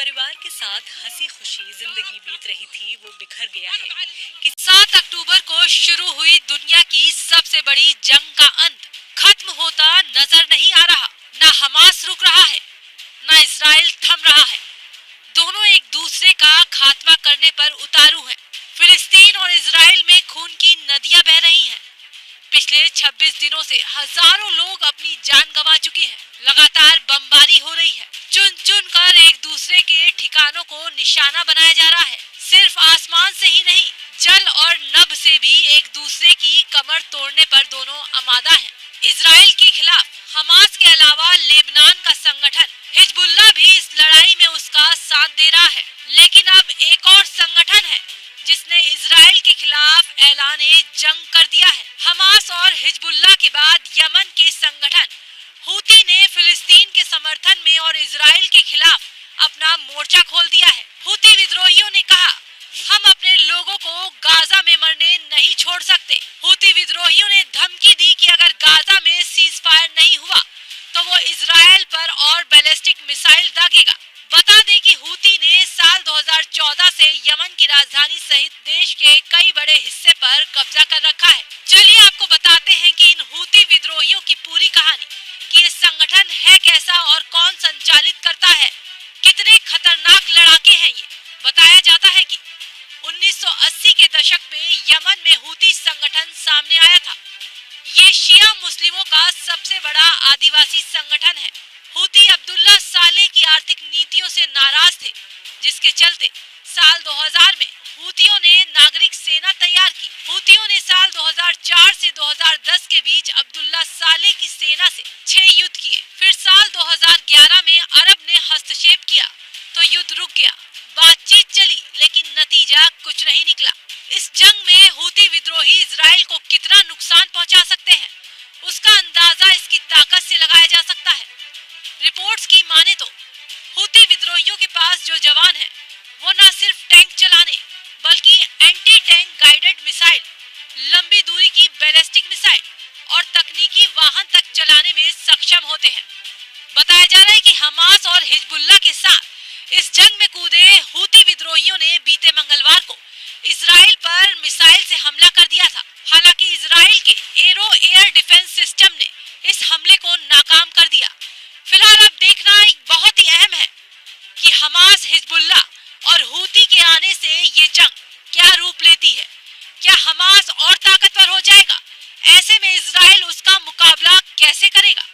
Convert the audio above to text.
परिवार के साथ हंसी खुशी जिंदगी बीत रही थी वो बिखर गया है कि 7 अक्टूबर को शुरू हुई दुनिया की सबसे बड़ी जंग का अंत खत्म होता नजर नहीं आ रहा। न हमास रुक रहा है, न इजराइल थम रहा है। दोनों एक दूसरे का खात्मा करने पर उतारू हैं। फिलिस्तीन और इजराइल में खून की नदियां बह रही हैं। पिछले 26 दिनों से हजारों लोग अपनी जान गंवा चुके हैं। लगातार बमबारी हो रही है। चुन चुन कर एक दूसरे के ठिकानों को निशाना बनाया जा रहा है। सिर्फ आसमान से ही नहीं, जल और नभ से भी एक दूसरे की कमर तोड़ने पर दोनों आमादा हैं। इजराइल के खिलाफ हमास के अलावा लेबनान का संगठन हिजबुल्लाह भी इस लड़ाई में उसका साथ दे रहा है। लेकिन अब एक और संगठन है जिसने इजराइल के खिलाफ ऐलाने जंग कर दिया है। हमास और हिजबुल्लाह के बाद यमन के संगठन हूती ने फिलिस्तीन के समर्थन में और इजराइल के खिलाफ अपना मोर्चा खोल दिया है। हूती विद्रोहियों ने कहा, हम अपने लोगों को गाजा में मरने नहीं छोड़ सकते। हूती विद्रोहियों ने धमकी दी कि अगर गाजा में सीज फायर नहीं हुआ तो वो इजराइल पर और बैलिस्टिक मिसाइल दागेगा। बता दें कि हूती ने साल 2014 से यमन की राजधानी सहित देश के कई बड़े हिस्से पर कब्जा कर रखा है। चलिए आपको बताते हैं कि इन हूती विद्रोहियों की पूरी कहानी, कि ये संगठन है कैसा और कौन संचालित करता है, कितने खतरनाक लड़ाके हैं ये। बताया जाता है कि 1980 के दशक में यमन में हूती संगठन सामने आया था। ये शिया मुस्लिमों का सबसे बड़ा आदिवासी संगठन है। हूती अब्दुल्ला सालेह की आर्थिक नीतियों से नाराज थे, जिसके चलते साल 2000 में हूतियों ने नागरिक सेना तैयार की। हूतियों ने साल 2004 से 2010 के बीच अब्दुल्ला सालेह की सेना से 6 युद्ध किए। फिर साल 2011 में अरब ने हस्तक्षेप किया तो युद्ध रुक गया। बातचीत चली लेकिन नतीजा कुछ नहीं निकला। इस जंग में हूती विद्रोही इजराइल को कितना नुकसान पहुंचा सकते हैं, उसका अंदाजा इसकी ताकत से लगाया जा सकता है। रिपोर्ट्स की माने तो हूती विद्रोहियों के पास जो जवान हैं, वो न सिर्फ टैंक चलाने बल्कि एंटी टैंक गाइडेड मिसाइल, लंबी दूरी की बैलिस्टिक मिसाइल और तकनीकी वाहन तक चलाने में सक्षम होते हैं। बताया जा रहा है कि हमास और हिजबुल्लाह के साथ इस जंग में कूदे हूती विद्रोहियों ने बीते मंगलवार को इजराइल पर मिसाइल से हमला कर दिया था। हालांकि इजराइल के एरो एयर डिफेंस सिस्टम ने इस हमले को नाकाम कर दिया। फिलहाल अब देखना बहुत ही अहम है कि हमास, हिजबुल्लाह और हूती के आने से ये जंग क्या रूप लेती है। क्या हमास और ताकतवर हो जाएगा? ऐसे में इजराइल उसका मुकाबला कैसे करेगा?